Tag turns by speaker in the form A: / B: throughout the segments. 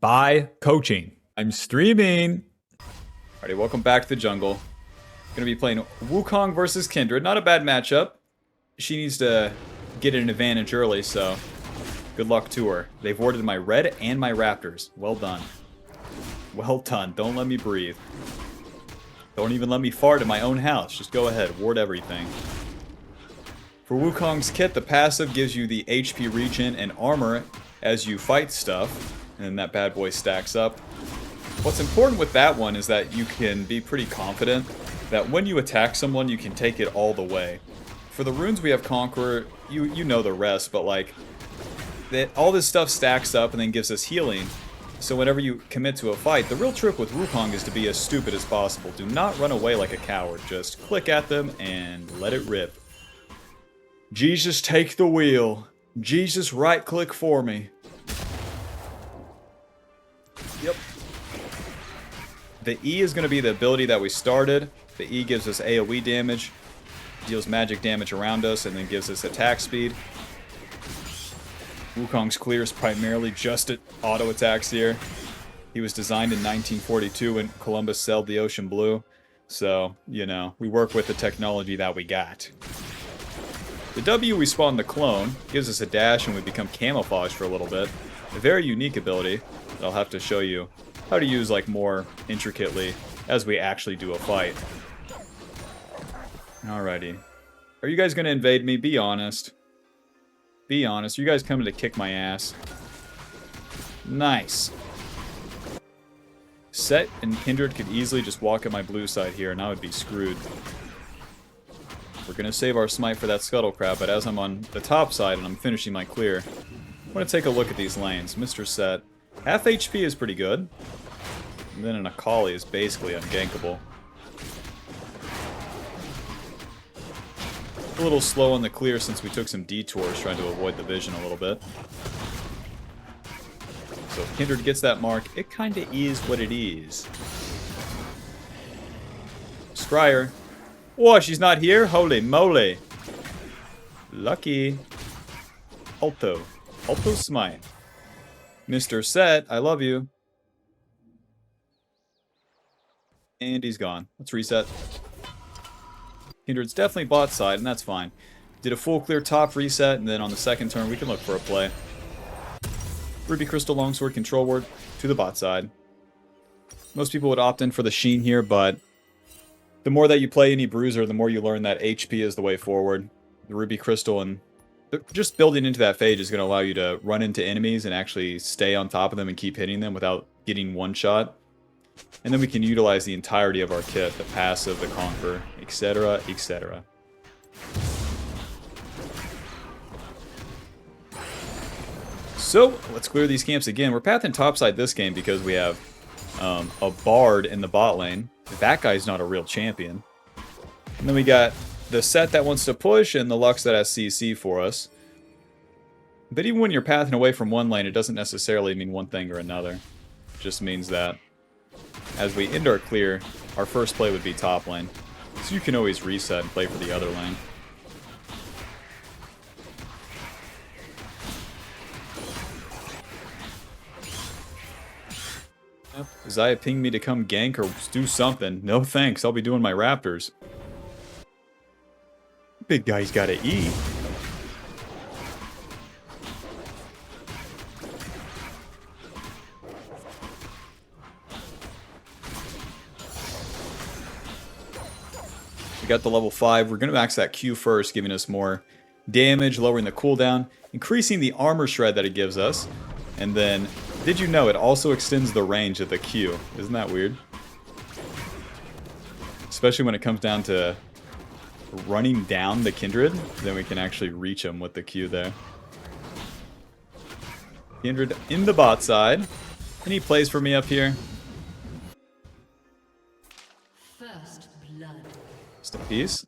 A: by coaching. I'm streaming. Alrighty, welcome back to the jungle. Gonna be playing Wukong versus Kindred. Not a bad matchup. She needs to get an advantage early, so good luck to her. They've warded my red and my raptors. Well done. Well done. Don't let me breathe. Don't even let me fart in my own house. Just go ahead. Ward everything. For Wukong's kit, the passive gives you the HP regen and armor as you fight stuff. And that bad boy stacks up. What's important with that one is that you can be pretty confident that when you attack someone, you can take it all the way. For the runes we have Conqueror, you know the rest, but like, all this stuff stacks up and then gives us healing. So whenever you commit to a fight, the real trick with Wukong is to be as stupid as possible. Do not run away like a coward. Just click at them and let it rip. Jesus, take the wheel. Jesus, right click for me. Yep. The E is going to be the ability that we started. The E gives us AoE damage, deals magic damage around us, and then gives us attack speed. Wukong's clear is primarily just auto attacks here. He was designed in 1942 when Columbus sailed the ocean blue. So, you know, we work with the technology that we got. The W, we spawn the clone, gives us a dash and we become camouflaged for a little bit. A very unique ability that I'll have to show you how to use like more intricately as we actually do a fight. Alrighty. Are you guys going to invade me? Be honest. Be honest. Are you guys coming to kick my ass? Nice. Set and Kindred could easily just walk at my blue side here and I would be screwed. We're going to save our smite for that scuttle crab, but as I'm on the top side and I'm finishing my clear, I want to take a look at these lanes. Mr. Set. Half HP is pretty good. And then an Akali is basically ungankable. A little slow on the clear since we took some detours trying to avoid the vision a little bit. So if Kindred gets that mark, it kinda is what it is. Scryer. Whoa, she's not here? Holy moly. Lucky. Alto. Alto smite. Mr. Set, I love you. And he's gone. Let's reset. Kindred's definitely bot side, and that's fine. Did a full clear top reset, and then on the second turn we can look for a play. Ruby Crystal Longsword Control Word to the bot side. Most people would opt in for the Sheen here, but the more that you play any Bruiser, the more you learn that HP is the way forward. The Ruby Crystal and just building into that phage is going to allow you to run into enemies and actually stay on top of them and keep hitting them without getting one shot. And then we can utilize the entirety of our kit, the passive, the Conqueror, etc., etc. So, let's clear these camps again. We're pathing topside this game because we have a Bard in the bot lane. That guy's not a real champion. And then we got the Set that wants to push and the Lux that has CC for us. But even when you're pathing away from one lane, it doesn't necessarily mean one thing or another. It just means that as we end our clear, our first play would be top lane. So you can always reset and play for the other lane. Yep. Zaya pinged me to come gank or do something. No thanks, I'll be doing my raptors. Big guy's got an E. We got the level 5. We're going to max that Q first, giving us more damage, lowering the cooldown, increasing the armor shred that it gives us. And then, did you know it also extends the range of the Q? Isn't that weird? Especially when it comes down to running down the Kindred, then we can actually reach them with the Q there. Kindred in the bot side. Any plays for me up here?
B: First blood.
A: Just a piece.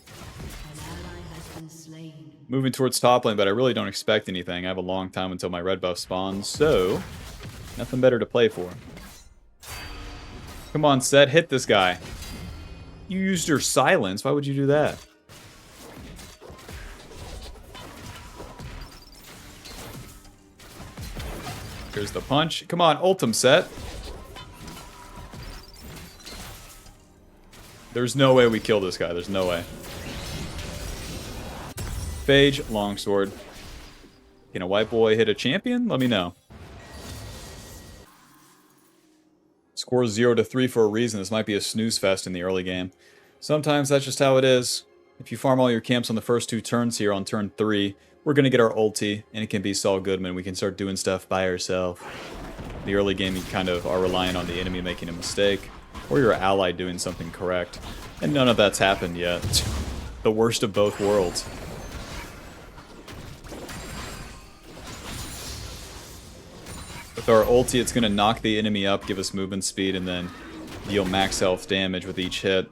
B: An ally has been slain.
A: Moving towards top lane, but I really don't expect anything. I have a long time until my red buff spawns, so nothing better to play for. Come on, Set, hit this guy. You used your silence. Why would you do that? Here's the punch. Come on, ultim set. There's no way we kill this guy. There's no way. Phage, longsword. Can a white boy hit a champion? Let me know. Score 0-3 for a reason. This might be a snooze fest in the early game. Sometimes that's just how it is. If you farm all your camps on the first 2 turns here on turn 3, we're going to get our ulti, and it can be Saul Goodman. We can start doing stuff by ourselves. The early game, you kind of are reliant on the enemy making a mistake, or your ally doing something correct. And none of that's happened yet. The worst of both worlds. With our ulti, it's going to knock the enemy up, give us movement speed, and then deal max health damage with each hit.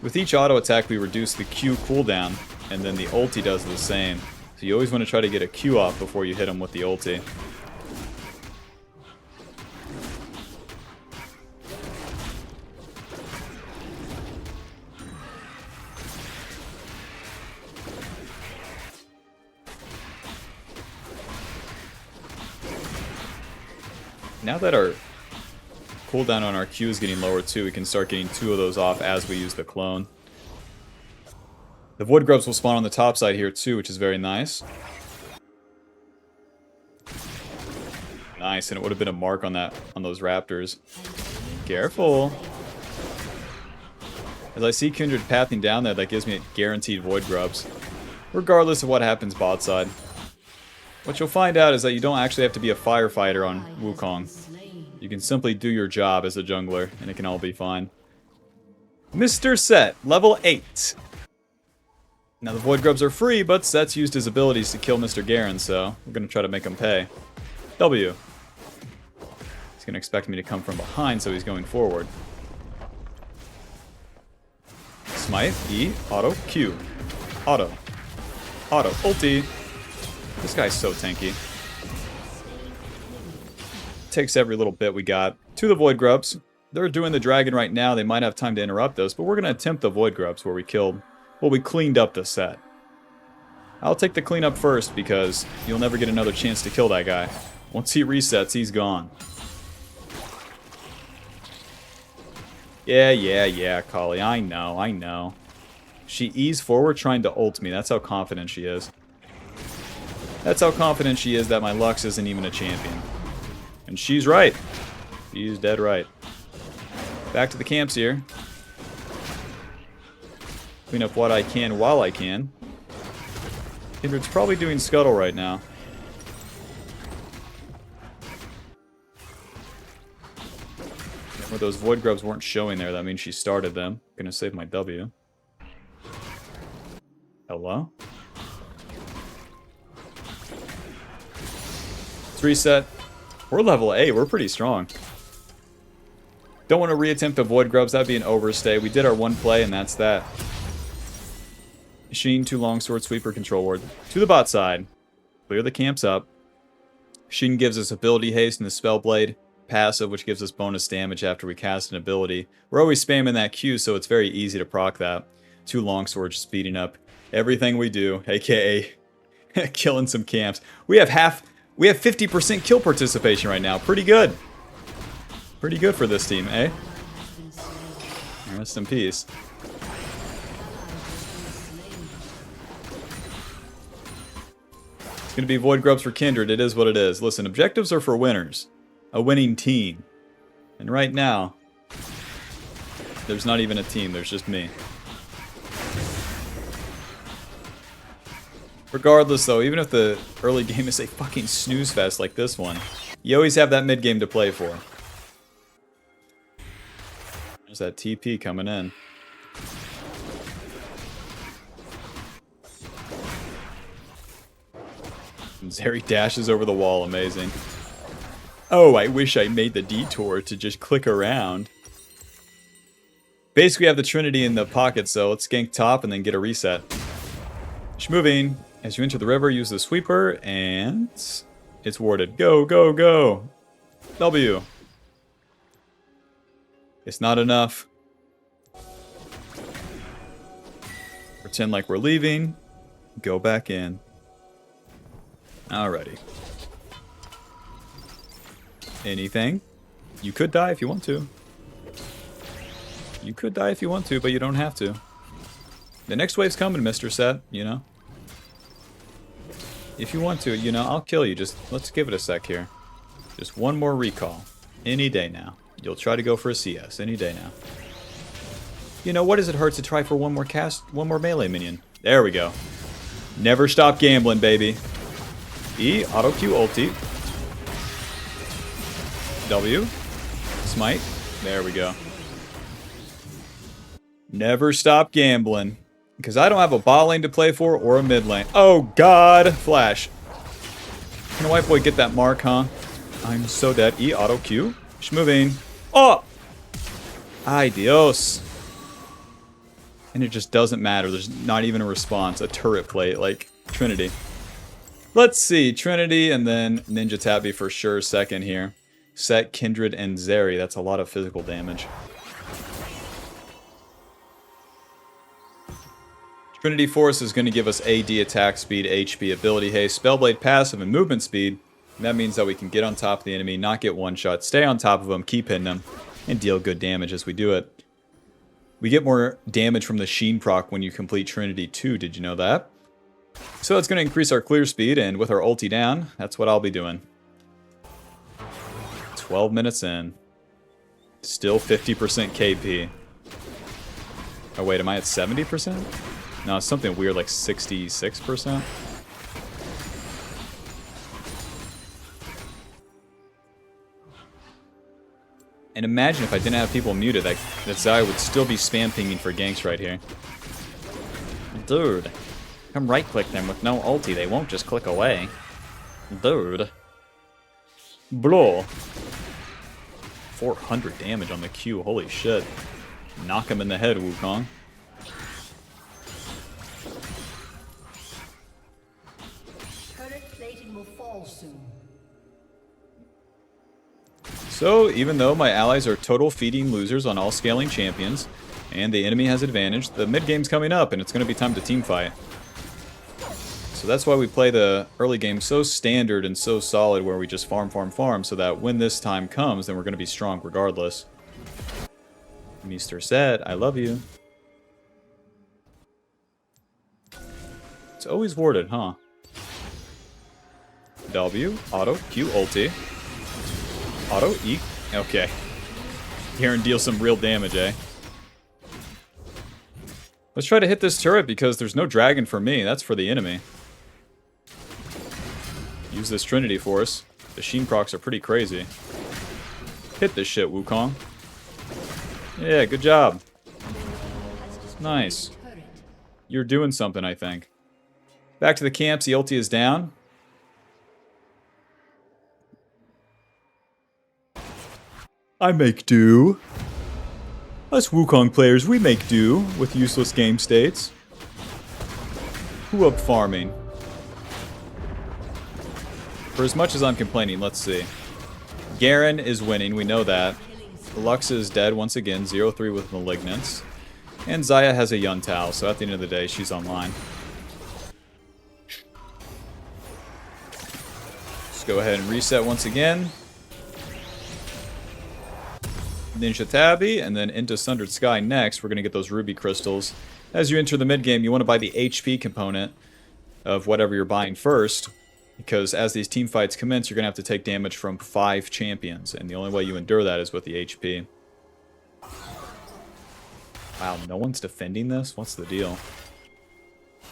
A: With each auto attack, we reduce the Q cooldown, and then the ulti does the same. So you always want to try to get a Q off before you hit him with the ulti. Now that our cooldown on our Q is getting lower too, we can start getting 2 of those off as we use the clone. The Void Grubs will spawn on the top side here too, which is very nice. Nice, and it would have been a mark on those raptors. Careful. As I see Kindred pathing down there, that gives me guaranteed Void Grubs, regardless of what happens bot side. What you'll find out is that you don't actually have to be a firefighter on Wukong. You can simply do your job as a jungler, and it can all be fine. Mr. Set, level 8. Now the Void Grubs are free, but Set's used his abilities to kill Mr. Garen, so we're going to try to make him pay. W. He's going to expect me to come from behind, so he's going forward. Smite, E, auto, Q. Auto. Auto, ulti. This guy's so tanky. Takes every little bit we got. To the Void Grubs. They're doing the dragon right now. They might have time to interrupt us, but we're going to attempt the Void Grubs where we cleaned up the set. I'll take the cleanup first because you'll never get another chance to kill that guy. Once he resets, he's gone. Yeah, Kali. I know. She eased forward trying to ult me. That's how confident she is. That's how confident she is that my Lux isn't even a champion. And she's right. She's dead right. Back to the camps here. Clean up what I can while I can. Kindred's probably doing Scuttle right now. Where those Void Grubs weren't showing there, that means she started them. Gonna save my W. Hello? Let's reset. We're level 8. We're pretty strong. Don't want to reattempt the Void Grubs. That'd be an overstay. We did our one play, and that's that. Sheen to Longsword Sweeper Control Ward. To the bot side. Clear the camps up. Sheen gives us ability haste and the Spellblade passive, which gives us bonus damage after we cast an ability. We're always spamming that Q, so it's very easy to proc that. 2 Longswords speeding up everything we do, aka killing some camps. We have 50% kill participation right now. Pretty good. Pretty good for this team, eh? Rest in peace. It's going to be Void Grubs for Kindred. It is what it is. Listen, objectives are for winners. A winning team. And right now, there's not even a team. There's just me. Regardless, though, even if the early game is a fucking snooze fest like this one, you always have that mid game to play for. There's that TP coming in. And Zeri dashes over the wall, amazing. Oh, I wish I made the detour to just click around. Basically, we have the Trinity in the pocket, so let's gank top and then get a reset. Schmoving. As you enter the river, use the sweeper, and it's warded. Go, go, go. W. It's not enough. Pretend like we're leaving. Go back in. Alrighty. Anything. You could die if you want to. You could die if you want to, but you don't have to. The next wave's coming, Mr. Set, you know. If you want to, you know, I'll kill you. Just let's give it a sec here. Just one more recall. Any day now. You'll try to go for a CS any day now. You know, what does it hurt to try for one more melee minion? There we go. Never stop gambling, baby. E, auto Q ulti. W, smite. There we go. Never stop gambling. Because I don't have a bot lane to play for or a mid lane. Oh, God. Flash. Can a white boy get that mark, huh? I'm so dead. E, auto Q. Schmoving. Oh! Ay, Dios. And it just doesn't matter. There's not even a response. A turret plate like Trinity. Let's see. Trinity and then Ninja Tabby for sure second here. Set, Kindred, and Zeri. That's a lot of physical damage. Trinity Force is going to give us AD attack speed, HP, ability haste, Spellblade passive, and movement speed. And that means that we can get on top of the enemy, not get one-shot, stay on top of them, keep hitting them, and deal good damage as we do it. We get more damage from the Sheen proc when you complete Trinity 2, did you know that? So that's going to increase our clear speed, and with our ulti down, that's what I'll be doing. 12 minutes in. Still 50% KP. Oh wait, am I at 70%? No, it's something weird like 66%. And imagine if I didn't have people muted, that Sawyer would still be spam pinging for ganks right here. Dude. Come right click them with no ulti, they won't just click away. Dude. Bro. 400 damage on the Q, holy shit. Knock him in the head, Wukong.
B: Turret plating will fall soon.
A: So, even though my allies are total feeding losers on all scaling champions, and the enemy has advantage, the mid game's coming up, and it's going to be time to team fight. So that's why we play the early game so standard and so solid, where we just farm, so that when this time comes, then we're going to be strong regardless. Mr. Set, I love you. It's always warded, huh? W, auto, Q, ulti. Auto, E. Okay. Here and deal some real damage, eh? Let's try to hit this turret because there's no dragon for me. That's for the enemy. Use this Trinity Force. The Sheen procs are pretty crazy. Hit this shit, Wukong. Yeah, good job. Nice. You're doing something, I think. Back to the camps. The ulti is down. I make do. Us Wukong players, we make do with useless game states. Who up farming? For as much as I'm complaining, let's see. Garen is winning, we know that. Lux is dead once again, 0-3 with Malignance. And Xayah has a Yuntao, so at the end of the day, she's online. Let's go ahead and reset once again. Ninja Tabby, and then into Sundered Sky next. We're going to get those Ruby Crystals. As you enter the mid-game, you want to buy the HP component of whatever you're buying first, because as these team fights commence, you're going to have to take damage from 5 champions, and the only way you endure that is with the HP. Wow, no one's defending this? What's the deal?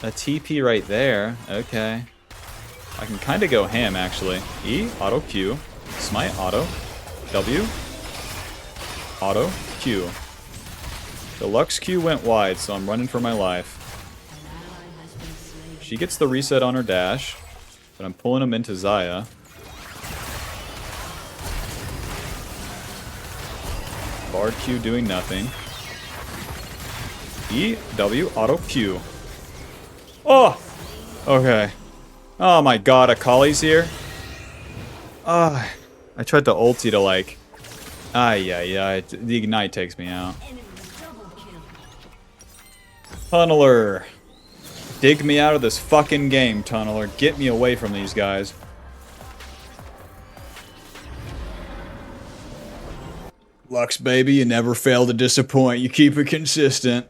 A: A TP right there. Okay. I can kind of go ham, actually. E, auto Q, smite, auto, W, auto, Q. The Lux Q went wide, so I'm running for my life. She gets the reset on her dash, but I'm pulling him into Xayah. Bard Q doing nothing. E, W, auto, Q. Oh! Okay. Oh my god, Akali's here? I tried to ulti to like... yeah, the ignite takes me out. Tunneler. Dig me out of this fucking game, Tunneler. Get me away from these guys. Lux, baby, you never fail to disappoint. You keep it consistent.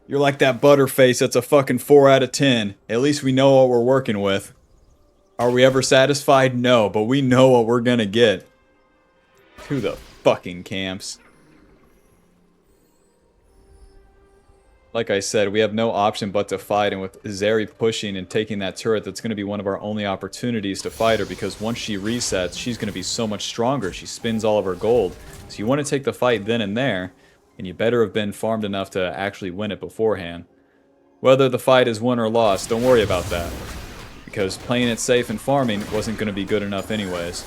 A: You're like that butterface that's a fucking 4 out of 10. At least we know what we're working with. Are we ever satisfied? No, but we know what we're gonna get. To the fucking camps. Like I said, we have no option but to fight, and with Zeri pushing and taking that turret, that's going to be one of our only opportunities to fight her, because once she resets, she's going to be so much stronger. She spins all of her gold. So you want to take the fight then and there, and you better have been farmed enough to actually win it beforehand. Whether the fight is won or lost, don't worry about that, because playing it safe and farming wasn't going to be good enough anyways.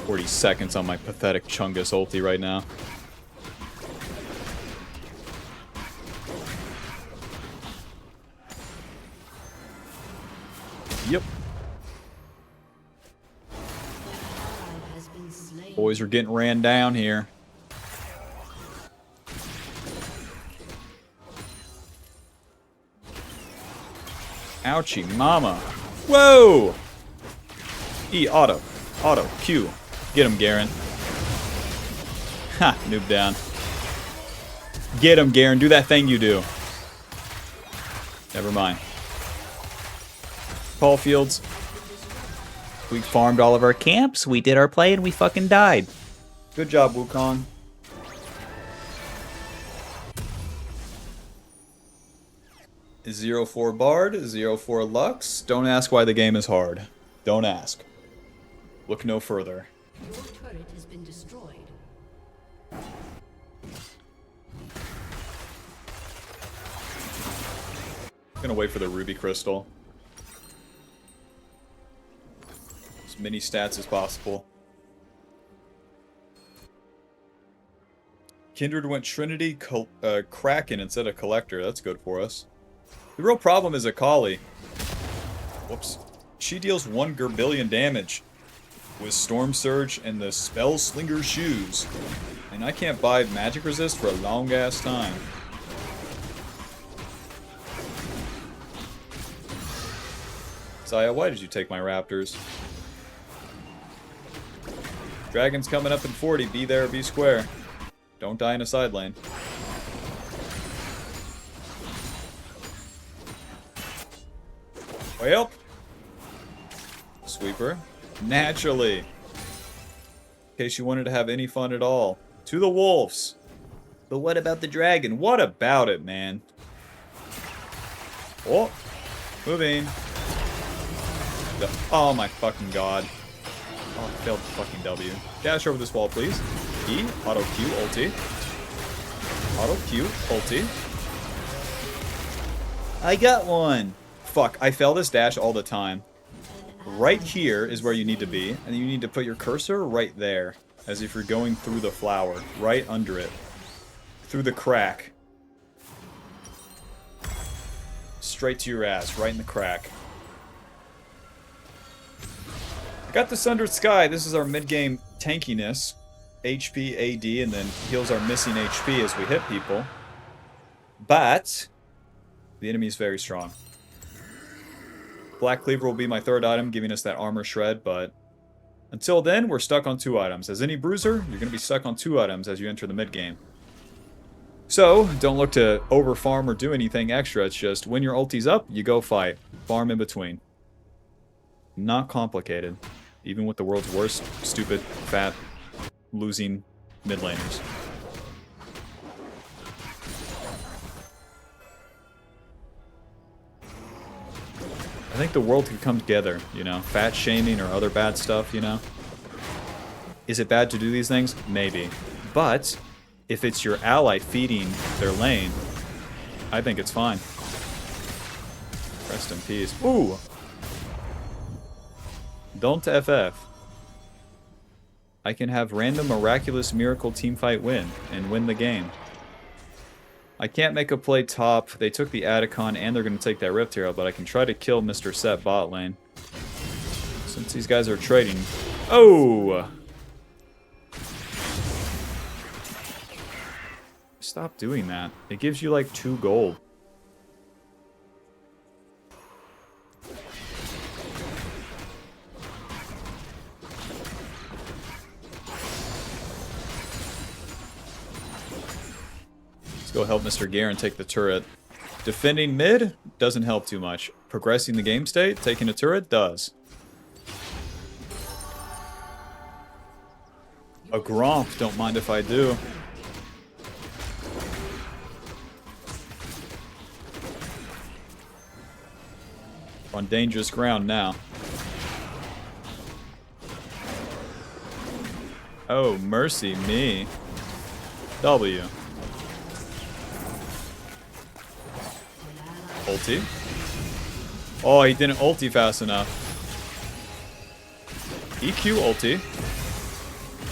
A: 40 seconds on my pathetic Chungus ulti right now. Yep. Boys are getting ran down here. Ouchie mama. Whoa! E auto. Auto. Q. Get him, Garen. Ha! Noob down. Get him, Garen. Do that thing you do. Never mind. Paul Fields. We farmed all of our camps, we did our play, and we fucking died. Good job, Wukong. (0-4 Bard, 0-4 Lux. Don't ask why the game is hard. Don't ask. Look no further.
B: Your turret has been destroyed.
A: Gonna wait for the ruby crystal. As many stats as possible. Kindred went Trinity Kraken instead of Collector. That's good for us. The real problem is Akali. Whoops. She deals 1 billion damage with Storm Surge and the Spell Slinger Shoes. And I can't buy magic resist for a long ass time. Saya, why did you take my raptors? Dragon's coming up in 40. Be there, be square. Don't die in a side lane. Well. Sweeper. Naturally. In case you wanted to have any fun at all. To the wolves. But what about the dragon? What about it, man? Oh. Moving. Oh my fucking god. Oh, I failed the fucking W. Dash over this wall, please. E. Auto Q. Ulti. Auto Q. Ulti. I got one. Fuck, I fail this dash all the time. Right here is where you need to be, and you need to put your cursor right there, as if you're going through the flower, right under it, through the crack. Straight to your ass, right in the crack. I got the Sundered Sky. This is our mid-game tankiness. HP, AD, and then heals our missing HP as we hit people. But the enemy is very strong. Black Cleaver will be my 3rd item, giving us that armor shred, but until then, we're stuck on 2 items. As any bruiser, you're going to be stuck on 2 items as you enter the mid-game. So, don't look to over-farm or do anything extra. It's just, when your ulti's up, you go fight. Farm in between. Not complicated. Even with the world's worst, stupid, fat, losing mid laners. I think the world could come together, you know, fat shaming or other bad stuff, you know. Is it bad to do these things? Maybe. But if it's your ally feeding their lane, I think it's fine. Rest in peace. Ooh! Don't FF. I can have random miraculous miracle teamfight win and win the game. I can't make a play top. They took the Atacon and they're going to take that Rift Hero, but I can try to kill Mr. Set bot lane. Since these guys are trading. Oh! Stop doing that. It gives you like 2 gold. Go help Mr. Garen take the turret. Defending mid doesn't help too much. Progressing the game state, taking a turret does. A Gromp, don't mind if I do. We're on dangerous ground now. Oh, mercy me. W. Ulti. Oh, he didn't ulti fast enough. EQ ulti.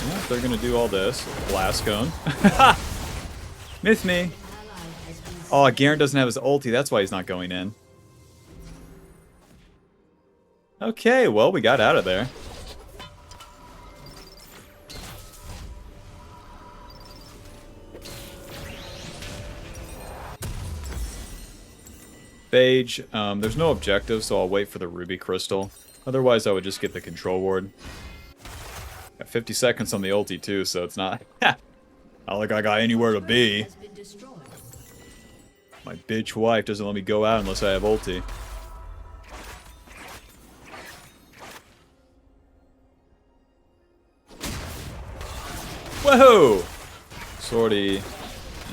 A: Yeah, they're gonna do all this. Blast cone. Miss me. Oh, Garen doesn't have his ulti. That's why he's not going in. Okay, well, we got out of there. Phage. There's no objective, so I'll wait for the ruby crystal. Otherwise, I would just get the control ward. Got 50 seconds on the ulti, too, so it's not... not like I got anywhere to be. My bitch wife doesn't let me go out unless I have ulti. Whoa! Sorty.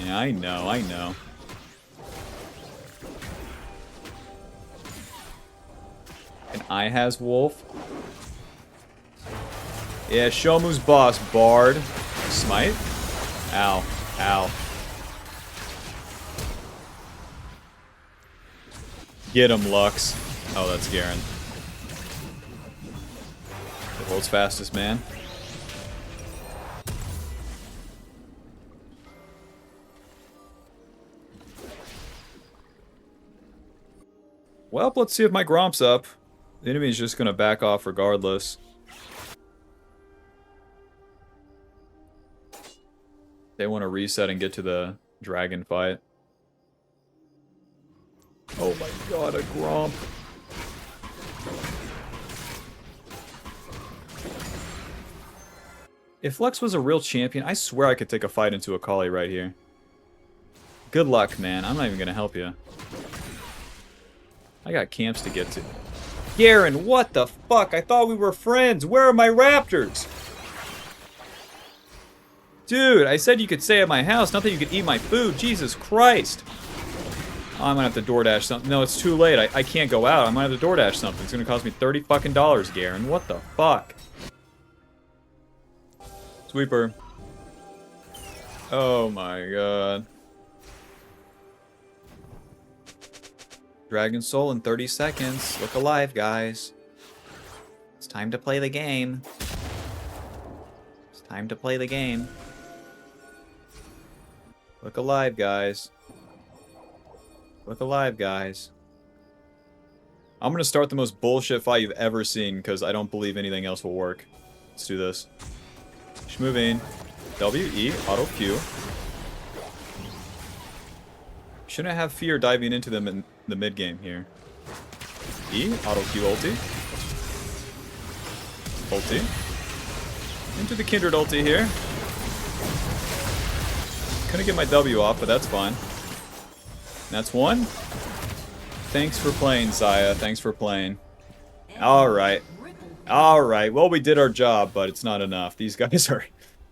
A: Yeah, I know. And I has Wolf. Yeah, Shomu's boss, Bard. Smite? Ow. Ow. Get him, Lux. Oh, that's Garen. The world's fastest man. Well, let's see if my Gromp's up. The enemy's just gonna back off regardless. They want to reset and get to the dragon fight. Oh my god, a Gromp. If Lux was a real champion, I swear I could take a fight into Akali right here. Good luck, man. I'm not even gonna help you. I got camps to get to. Garen, what the fuck? I thought we were friends. Where are my raptors? Dude, I said you could stay at my house, not that you could eat my food. Jesus Christ. Oh, I'm gonna have to DoorDash something. No, it's too late. I can't go out. I'm gonna have to DoorDash something. It's gonna cost me $30 fucking, Garen. What the fuck? Sweeper. Oh my god. Dragon Soul in 30 seconds. Look alive, guys. It's time to play the game. It's time to play the game. Look alive, guys. Look alive, guys. I'm gonna start the most bullshit fight you've ever seen because I don't believe anything else will work. Let's do this. Schmoving. W, E, auto Q. Shouldn't have fear diving into them in the mid game here. E, auto Q ulti. Ulti. Into the Kindred ulti here. Couldn't get my W off, but that's fine. That's one. Thanks for playing, Saya. Thanks for playing. Alright. Alright. Well, we did our job, but it's not enough. These guys are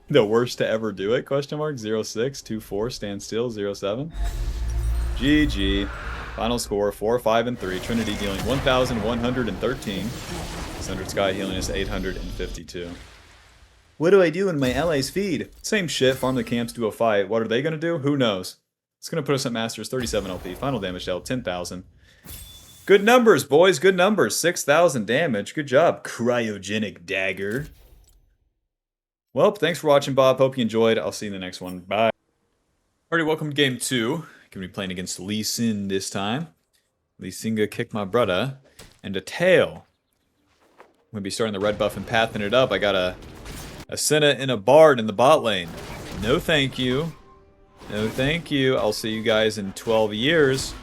A: the worst to ever do it, question mark. 0-6, 2-4, stand still, 0-7. GG. Final score, 4, 5, and 3. Trinity dealing 1,113. Sundered Sky healing us 852. What do I do in my allies feed? Same shit, farm the camps, do a fight. What are they gonna do? Who knows? It's gonna put us at Masters, 37 LP. Final damage dealt, 10,000. Good numbers, boys, good numbers. 6,000 damage. Good job, Cryogenic Dagger. Well, thanks for watching, Bob. Hope you enjoyed. I'll see you in the next one. Bye. Alrighty, welcome to game 2. Gonna be playing against Lee Sin this time. Lee Singa kicked my brother. And a tail. I'm gonna be starting the red buff and pathing it up. I got a Senna and a Bard in the bot lane. No thank you. No thank you. I'll see you guys in 12 years.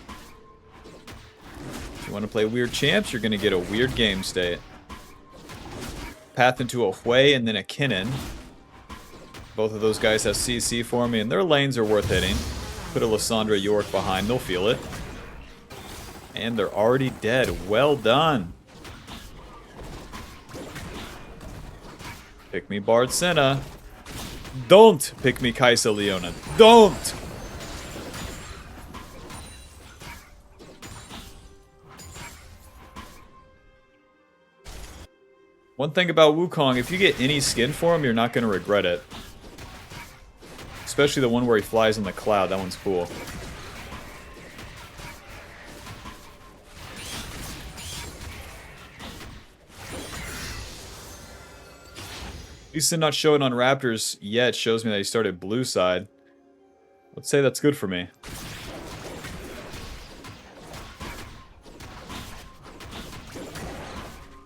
A: If you want to play weird champs, you're gonna get a weird game state. Path into a Hui and then a Kinnan. Both of those guys have CC for me, and their lanes are worth hitting. Put a Lysandra York behind. They'll feel it. And they're already dead. Well done. Pick me Bard Senna. Don't pick me Kaisa Leona. Don't! One thing about Wukong, if you get any skin for him, you're not going to regret it. Especially the one where he flies in the cloud. That one's cool. At least not showing on Raptors yet shows me that he started blue side. Let's say that's good for me.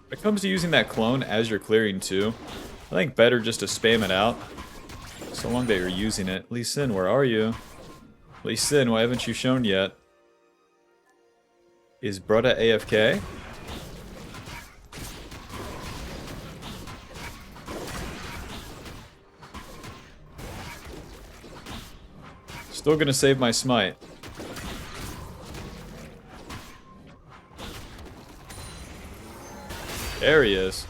A: When it comes to using that clone as you're clearing too, I think better just to spam it out. So long that you're using it. Lee Sin, where are you? Lee Sin, why haven't you shown yet? Is Brutta AFK? Still gonna save my smite. There he is.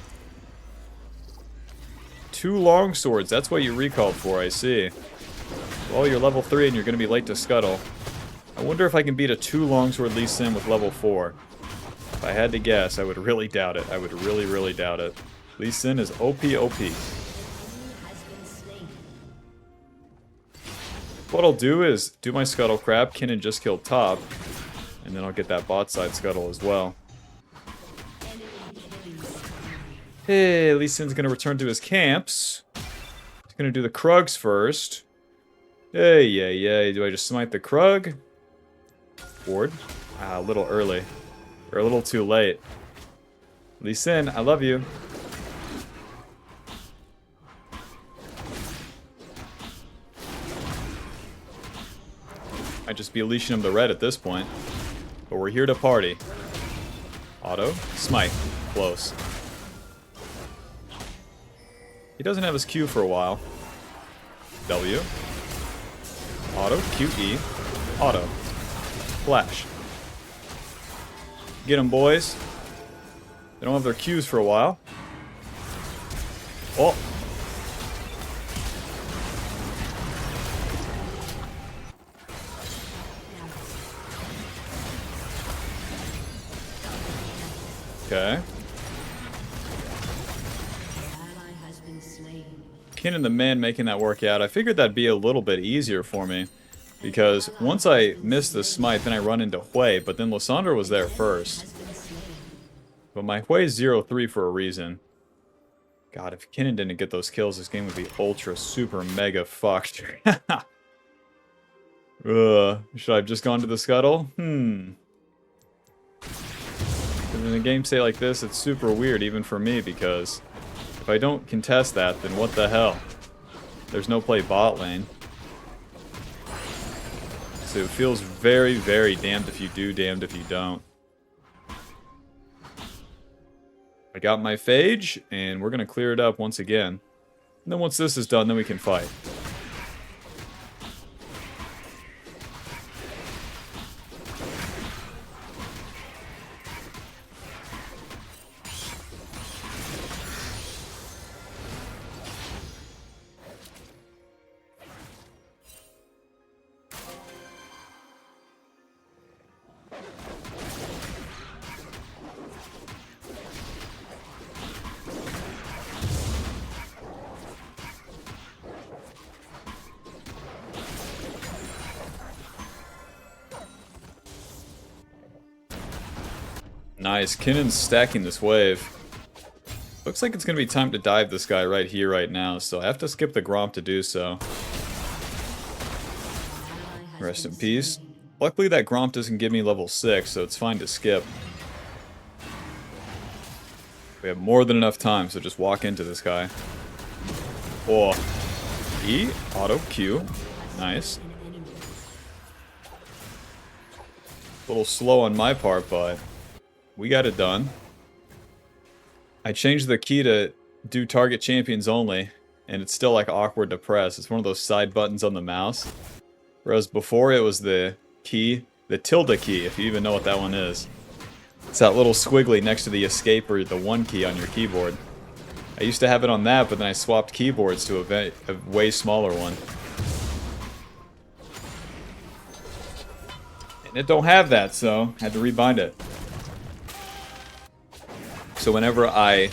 A: 2 longswords, that's what you recalled for, I see. Well, you're level 3 and you're gonna be late to scuttle. I wonder if I can beat a 2 longsword Lee Sin with level 4. If I had to guess, I would really doubt it. I would really, really doubt it. Lee Sin is OP. What I'll do is do my scuttle crab. Kinnan just killed top. And then I'll get that bot side scuttle as well. Hey, Lee Sin's gonna return to his camps. He's gonna do the Krugs first. Hey, yay. Do I just smite the Krug? Ward? Ah, a little early. Or a little too late. Lee Sin, I love you. Might just be leashing him the red at this point. But we're here to party. Auto. Smite. Close. He doesn't have his Q for a while. W. Auto. QE. Auto. Flash. Get them, boys. They don't have their Qs for a while. Oh. Okay. Kinnan the man making that work out. I figured that'd be a little bit easier for me. Because once I missed the smite, then I run into Hui, but then Lysandra was there first. But my Hui's 0-3 for a reason. God, if Kinnan didn't get those kills, this game would be ultra, super, mega fucked. Should I have just gone to the scuttle? In a game say like this, it's super weird even for me because if I don't contest that, then what the hell? There's no play bot lane. So it feels very, very damned if you do, damned if you don't. I got my phage, and we're going to clear it up once again. And then once this is done, then we can fight. Nice. Kinnan's stacking this wave. Looks like it's going to be time to dive this guy right here, right now, so I have to skip the Gromp to do so. Rest in peace. Luckily that Gromp doesn't give me level 6, so it's fine to skip. We have more than enough time, so just walk into this guy. Oh. E. Auto Q. Nice. A little slow on my part, but we got it done. I changed the key to do target champions only, and it's still like awkward to press. It's one of those side buttons on the mouse. Whereas before it was the key, the tilde key, if you even know what that one is. It's that little squiggly next to the escape or the 1 key on your keyboard. I used to have it on that, but then I swapped keyboards to a way smaller one. And it don't have that, so I had to rebind it. So whenever I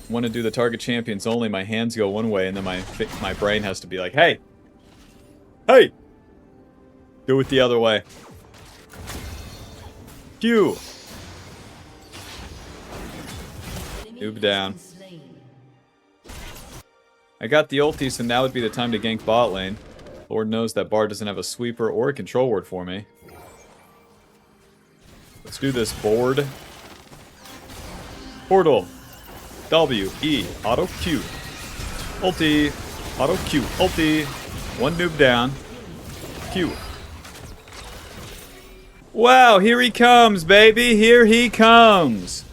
A: want to do the target champions only, my hands go one way, and then my brain has to be like, hey! Hey! Do it the other way. Q! Noob down. I got the ulti, so now would be the time to gank bot lane. Lord knows that Bard doesn't have a sweeper or a control ward for me. Let's do this board. Portal. W, E, auto Q. Ulti. Auto Q. Ulti. 1 noob down. Q. Wow, here he comes, baby. Here he comes.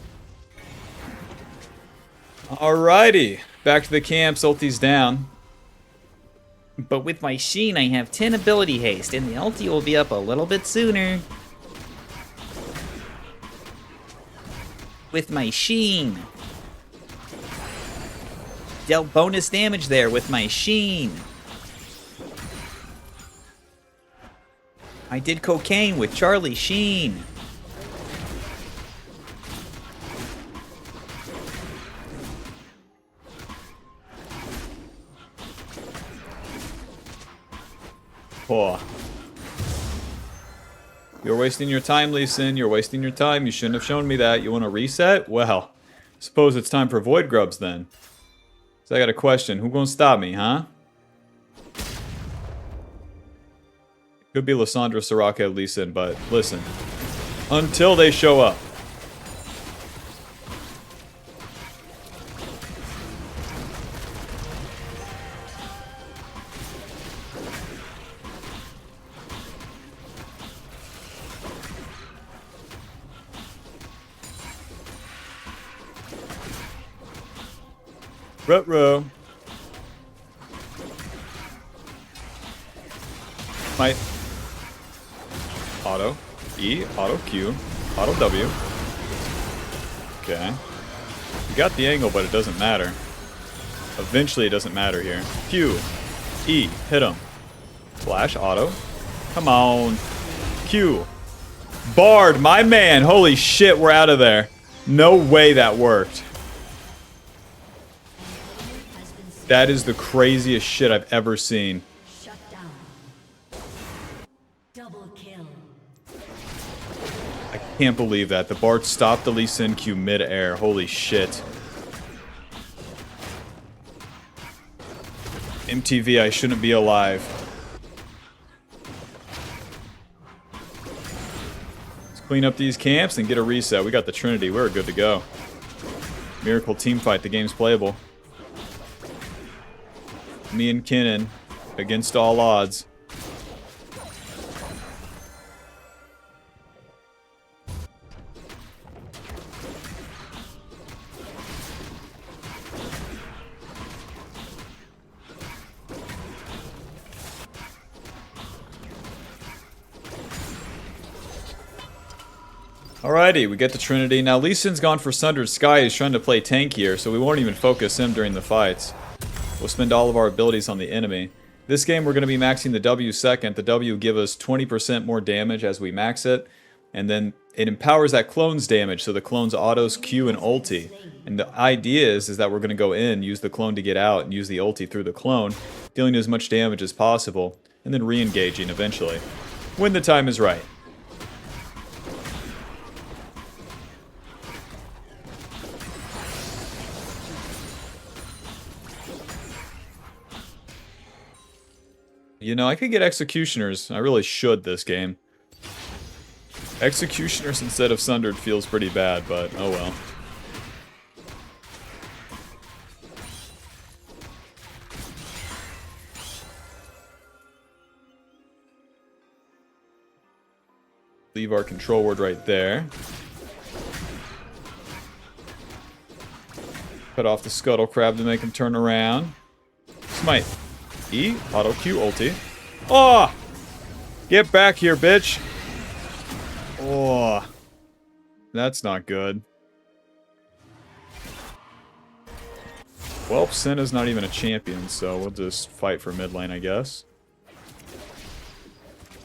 A: Alrighty. Back to the camps. Ulti's down.
C: But with my Sheen, I have 10 ability haste, and the ulti will be up a little bit sooner. With my Sheen. Dealt bonus damage there with my Sheen. I did cocaine with Charlie Sheen.
A: Oh. You're wasting your time, Lee Sin. You're wasting your time. You shouldn't have shown me that. You want to reset? Well, suppose it's time for Void Grubs then. So I got a question. Who gonna stop me, huh? Could be Lissandra, Soraka, Lee Sin, but listen. Until they show up. Ruh-roh. My auto E, auto Q, auto W. Okay. You got the angle, but it doesn't matter. Eventually, it doesn't matter here. Q, E, hit him. Flash, auto. Come on. Q. Bard, my man. Holy shit, we're out of there. No way that worked. That is the craziest shit I've ever seen.
B: Shut down. Double kill.
A: I can't believe that. The Bard stopped the Lee Sin Q mid-air. Holy shit. MTV, I shouldn't be alive. Let's clean up these camps and get a reset. We got the Trinity. We're good to go. Miracle team fight. The game's playable. Me and Kinnan against all odds. Alrighty, we get the Trinity. Now Lee Sin's gone for Sundered Sky. He's trying to play tankier, so we won't even focus him during the fights. We'll spend all of our abilities on the enemy. This game we're going to be maxing the W second. The W will give us 20% more damage as we max it. And then it empowers that clone's damage, so the clone's autos, Q, and ulti. And the idea is that we're going to go in, use the clone to get out, and use the ulti through the clone, dealing as much damage as possible, and then re-engaging eventually. When the time is right. You know, I could get Executioners. I really should this game. Executioners instead of Sundered feels pretty bad, but oh well. Leave our control word right there. Cut off the Scuttle Crab to make him turn around. Smite. E, auto Q ulti. Oh! Get back here, bitch! Oh. That's not good. Well, Senna's not even a champion, so we'll just fight for mid lane, I guess.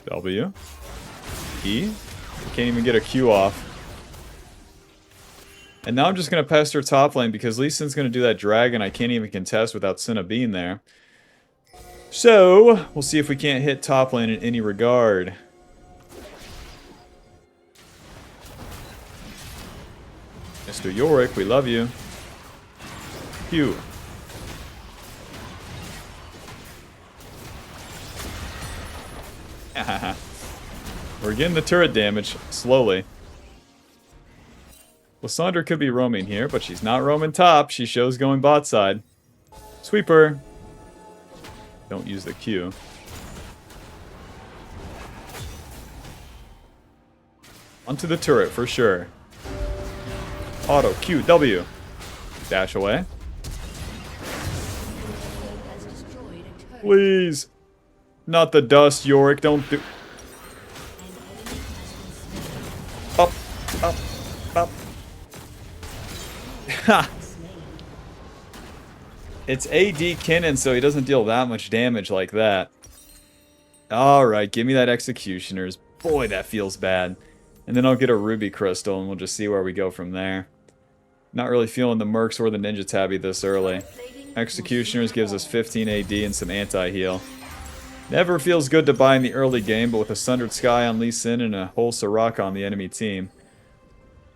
A: W. E. Can't even get a Q off. And now I'm just going to pester top lane because Lee Sin's going to do that dragon I can't even contest without Senna being there. So, we'll see if we can't hit top lane in any regard. Mr. Yorick, we love you. Q. We're getting the turret damage, slowly. Lysandra could be roaming here, but she's not roaming top. She shows going bot side. Sweeper. Don't use the Q. Onto the turret for sure. Auto, Q, W. Dash away. Please. Not the dust, Yorick. Don't do... Up, up, up. Ha! It's AD Kinnan, so he doesn't deal that much damage like that. Alright, give me that Executioners. Boy, that feels bad. And then I'll get a Ruby Crystal, and we'll just see where we go from there. Not really feeling the Mercs or the Ninja Tabby this early. Executioners gives us 15 AD and some anti-heal. Never feels good to buy in the early game, but with a Sundered Sky on Lee Sin and a whole Soraka on the enemy team,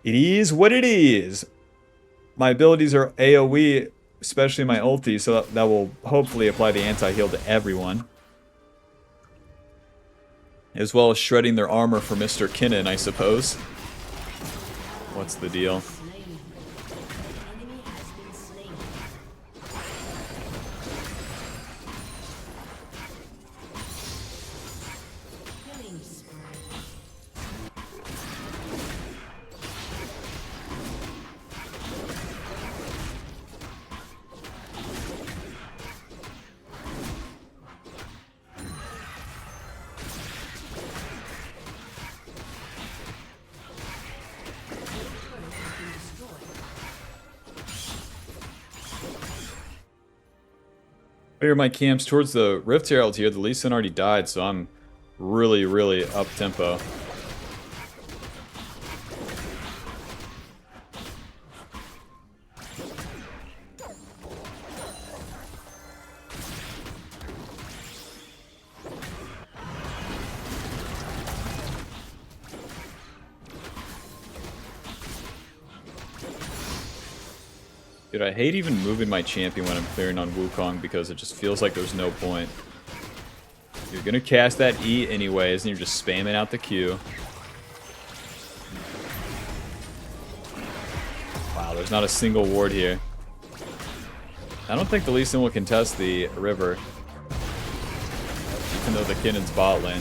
A: it is what it is. My abilities are AoE, especially my ulti, so that will hopefully apply the anti-heal to everyone. As well as shredding their armor for Mr. Kinnan, I suppose. What's the deal? Clear my camps towards the Rift Herald here. The Lee Sin already died, so I'm really, really up-tempo. Dude, I hate even moving my champion when I'm clearing on Wukong because it just feels like there's no point. You're gonna cast that E anyways, and you're just spamming out the Q. Wow, there's not a single ward here. I don't think the Lee Sin will contest the river, even though the Kinnan's bot lane.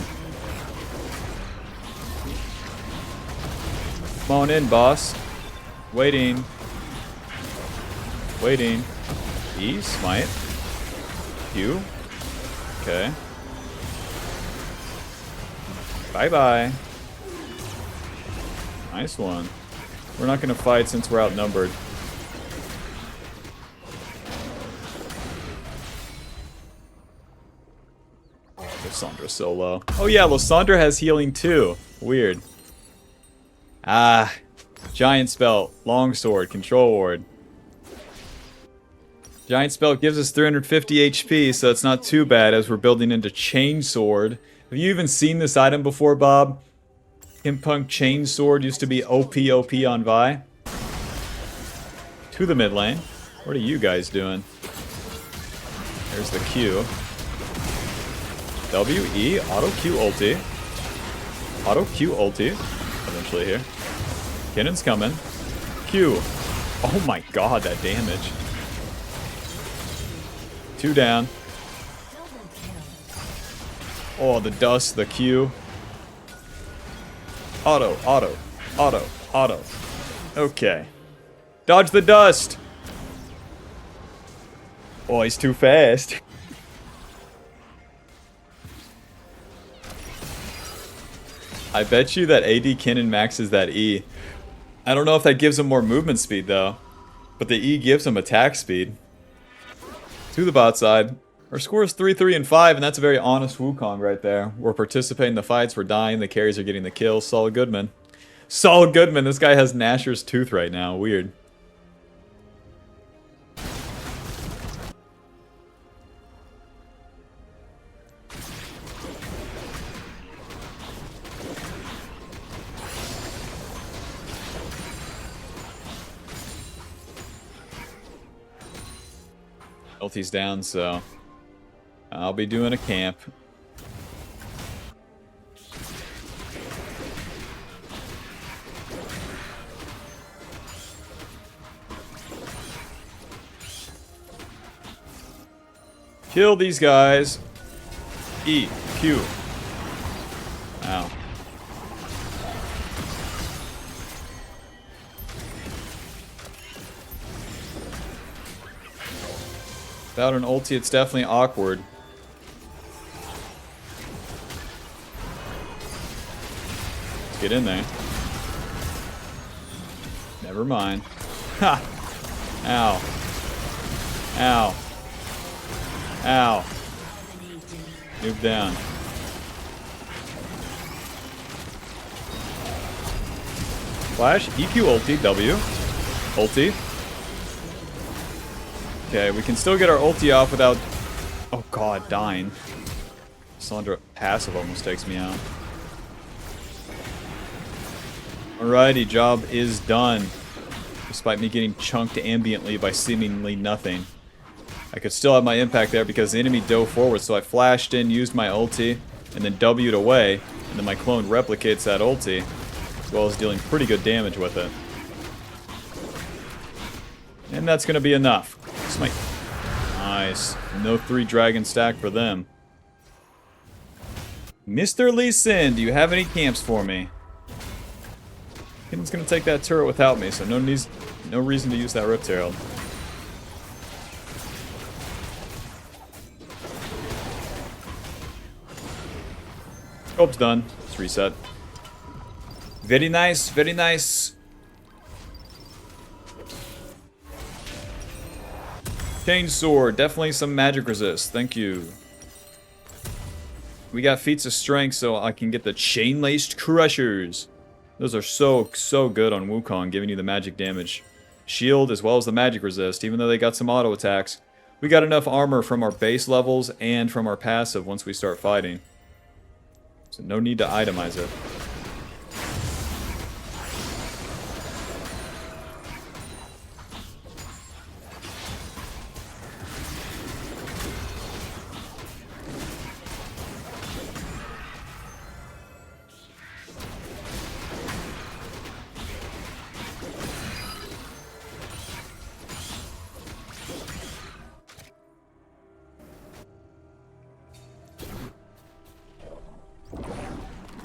A: Come on in, boss. Waiting. Waiting. E, smite. Q. Okay. Bye-bye. Nice one. We're not going to fight since we're outnumbered. Oh, Lysandra so low. Oh yeah, Lysandra has healing too. Weird. Ah. Giant spell. Longsword. Control ward. Giant Spell gives us 350 HP, so it's not too bad as we're building into Chainsword. Have you even seen this item before, Bob? Kimpunk Chainsword used to be OP on Vi. To the mid lane. What are you guys doing? There's the Q. W, E, auto Q ulti. Auto Q ulti. Eventually here. Kinnan's coming. Q. Oh my god, that damage. 2 down. Oh, the dust, the Q. Auto, auto, auto, auto. Okay. Dodge the dust! Oh, he's too fast. I bet you that AD Kinnan maxes that E. I don't know if that gives him more movement speed though, but the E gives him attack speed. To the bot side. Our score is 3-3 and 5, and that's a very honest Wukong right there. We're participating in the fights, we're dying, the carries are getting the kills. Solid Goodman. Solid Goodman. This guy has Nasher's tooth right now. Weird. Ulti's down, so I'll be doing a camp. Kill these guys. E, Q. Ow. Without an ulti, it's definitely awkward. Let's get in there. Never mind. Ha! Ow. Ow. Ow. Move down. Flash, EQ ulti, W. Ulti. Okay, we can still get our ulti off without... Oh god, dying. Sandra passive almost takes me out. Alrighty, job is done. Despite me getting chunked ambiently by seemingly nothing. I could still have my impact there because the enemy dove forward, so I flashed in, used my ulti, and then W'd away, and then my clone replicates that ulti, as well as dealing pretty good damage with it. And that's gonna be enough. Smite. Nice. No 3 dragon stack for them. Mr. Lee Sin, do you have any camps for me? Kinnan's gonna take that turret without me, so no reason to use that Rift Herald. Scope's done. Let's reset. Very nice, very nice. Chainsword, definitely some magic resist. Thank you. We got feats of strength, so I can get the chain-laced crushers. Those are so good on Wukong, giving you the magic damage. Shield as well as the magic resist, even though they got some auto attacks. We got enough armor from our base levels and from our passive once we start fighting. So no need to itemize it.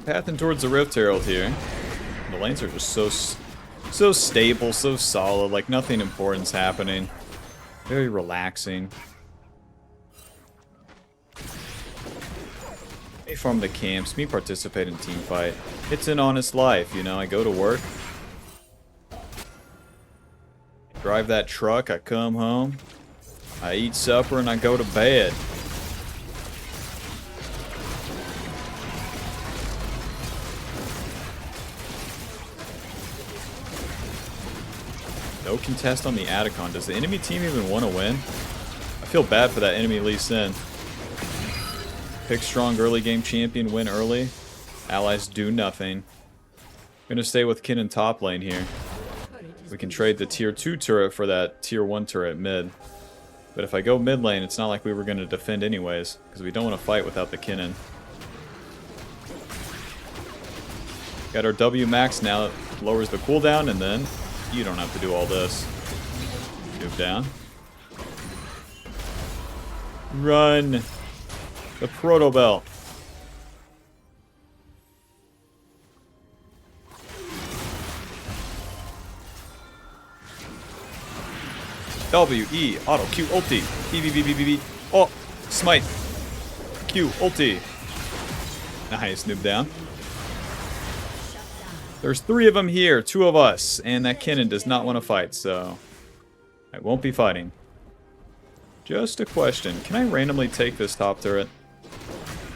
A: Pathing towards the Rift Herald here. The lanes are just so stable, so solid, like nothing important's happening. Very relaxing. They farm the camps, me participate in team fight. It's an honest life, you know, I go to work. Drive that truck, I come home. I eat supper and I go to bed. No contest on the Atacon. Does the enemy team even want to win? I feel bad for that enemy Lee Sin. Pick strong early game champion, win early. Allies do nothing. I'm gonna stay with Kinnan top lane here. We can trade the tier 2 turret for that tier 1 turret mid. But if I go mid lane, it's not like we were gonna defend anyways, because we don't want to fight without the Kinnan. Got our W max now, that lowers the cooldown, and then you don't have to do all this. Move down. Run! The Proto Belt. W, E, auto, Q, ulti. B, B, B, B, B, B. Oh, smite. Q, ulti. Nice, noob down. There's 3 of them here, 2 of us, and that Kinnan does not want to fight, so I won't be fighting. Just a question. Can I randomly take this top turret?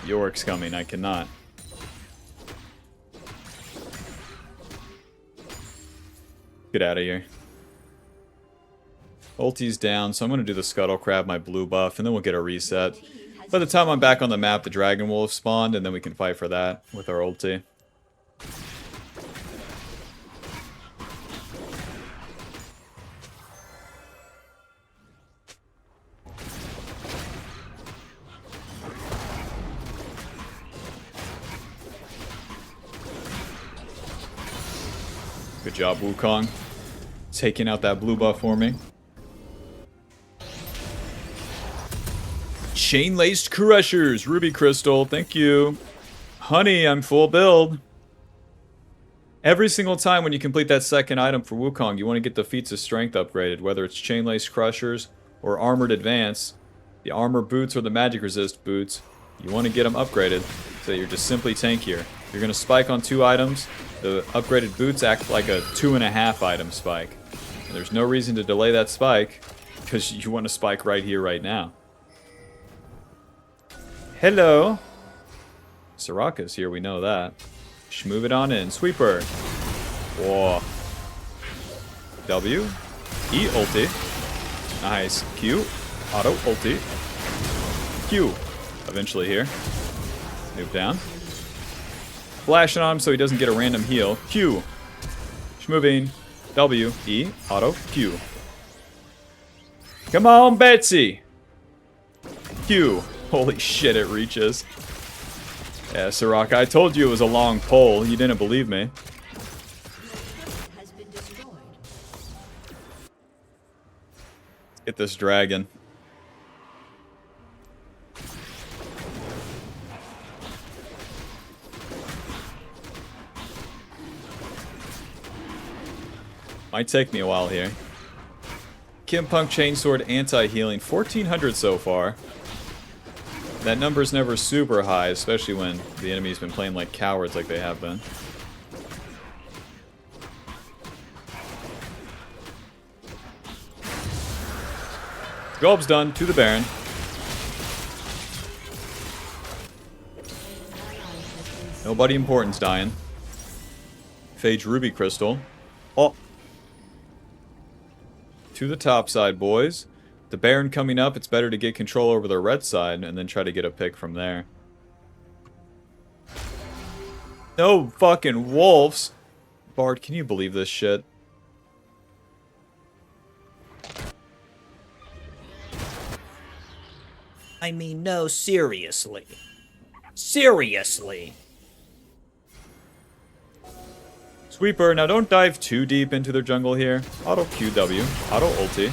A: York's coming. I cannot. Get out of here. Ulti's down, so I'm going to do the Scuttle Crab, my blue buff, and then we'll get a reset. By the time I'm back on the map, the dragon will have spawned, and then we can fight for that with our ulti. Good job, Wukong. Taking out that blue buff for me. Chain-laced crushers, ruby crystal, thank you. Honey, I'm full build. Every single time when you complete that second item for Wukong, you want to get the feats of strength upgraded, whether it's chain-laced crushers or armored advance, the armor boots or the magic resist boots. You want to get them upgraded so that you're just simply tankier. You're going to spike on 2 items. The upgraded boots act like a 2.5 item spike. And there's no reason to delay that spike because you want to spike right here, right now. Hello. Soraka's here, we know that. Just move it on in. Sweeper. Whoa. W. E ulti. Nice. Q. Auto ulti. Q. Eventually here. Move down. Flashing on him so he doesn't get a random heal. Q. Moving. W. E. Auto. Q. Come on, Betsy. Q. Holy shit, it reaches. Yeah, Soraka, I told you it was a long pole. You didn't believe me.
B: Has been destroyed.
A: Get this dragon. Might take me a while here. Kim Punk Chainsword anti-healing. 1400 so far. That number's never super high, especially when the enemy's been playing like cowards like they have been. Job's done. To the Baron. Nobody important's dying. Phage Ruby Crystal. Oh. To the top side, boys. The Baron coming up, it's better to get control over the red side and then try to get a pick from there. No fucking wolves! Bard, can you believe this shit?
C: I mean, no, seriously. Seriously.
A: Sweeper, now don't dive too deep into their jungle here. Auto QW, auto ulti.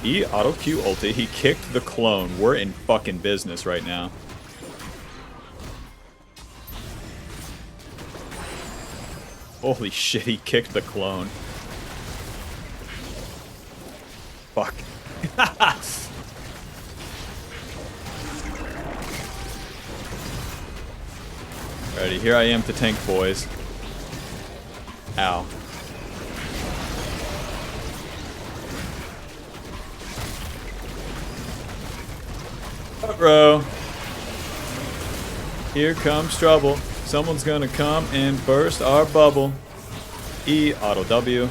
A: E auto Q ulti. He kicked the clone. We're in fucking business right now. Holy shit, he kicked the clone. Fuck. Alrighty, here I am to tank, boys. Ow. Bro. Here comes trouble. Someone's gonna come and burst our bubble. E, auto W.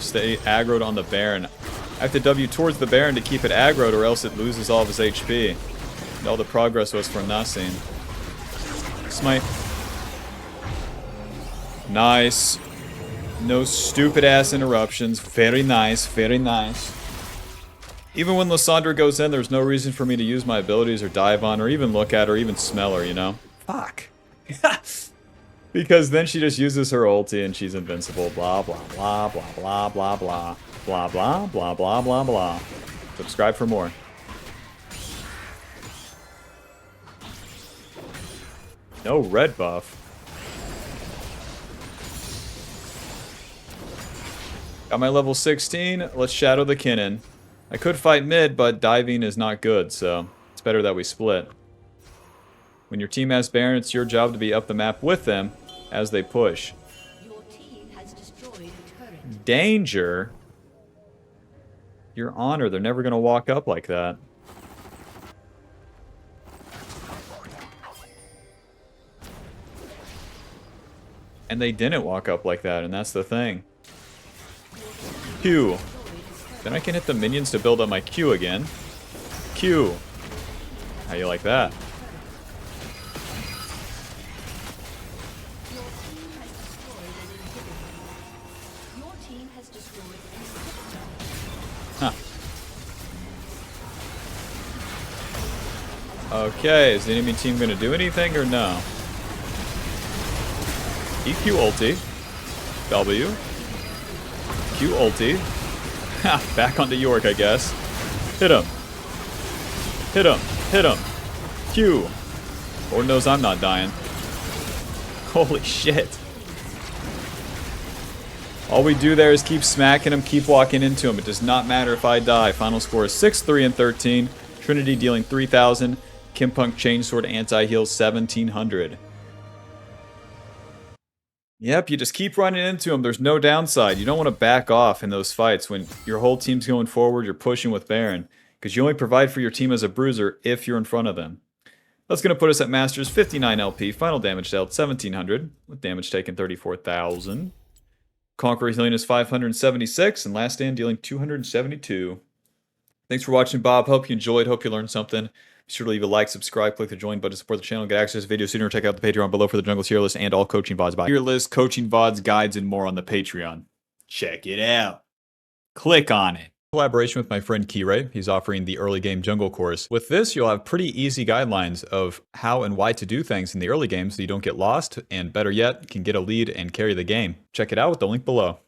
A: Stay aggroed on the Baron. I have to W towards the Baron to keep it aggroed or else it loses all of his HP. And all the progress was for nothing. Smite. Nice. No stupid ass interruptions. Very nice, very nice. Even when Lysandra goes in, there's no reason for me to use my abilities or dive on or even look at her or even smell her, you know? Fuck. Because then she just uses her ulti and she's invincible. Blah, blah, blah, blah, blah, blah, blah. Blah, blah, blah, blah, blah, blah. Subscribe for more. No red buff. Got my level 16. Let's shadow the Kinnan. I could fight mid, but diving is not good, so it's better that we split. When your team has Baron, it's your job to be up the map with them, as they push.
B: Your team has destroyed a turret.
A: Danger? Your Honor, they're never going to walk up like that. And they didn't walk up like that, and that's the thing. Q. Then I can hit the minions to build up my Q again. Q. How you like that?
B: Your team has destroyed an inhibitor.
A: Huh. Okay, is the enemy team going to do anything or no? EQ ulti. W. Q ulti. Ha, back onto York, I guess. Hit him. Hit him. Hit him. Q. Lord knows I'm not dying. Holy shit. All we do there is keep smacking him, keep walking into him. It does not matter if I die. Final score is 6-3 and 13. Trinity dealing 3,000. Kimpunk Chainsword anti-heal 1,700. Yep, you just keep running into him. There's no downside. You don't want to back off in those fights when your whole team's going forward, you're pushing with Baron. Because you only provide for your team as a bruiser if you're in front of them. That's going to put us at Masters 59 LP. Final damage dealt 1,700. With damage taken 34,000. Conqueror healing is 576. And Last Stand dealing 272. Thanks for watching, Bob. Hope you enjoyed. Hope you learned something. Be sure to leave a like, subscribe, click the join button to support the channel, get access to videos sooner, check out the Patreon below for the Jungle tier list and all coaching VODs by tier list, coaching VODs, guides, and more on the Patreon. Check it out. Click on it. Collaboration with my friend Kiray. He's offering the early game jungle course. With this, you'll have pretty easy guidelines of how and why to do things in the early game so you don't get lost, and better yet, can get a lead and carry the game. Check it out with the link below.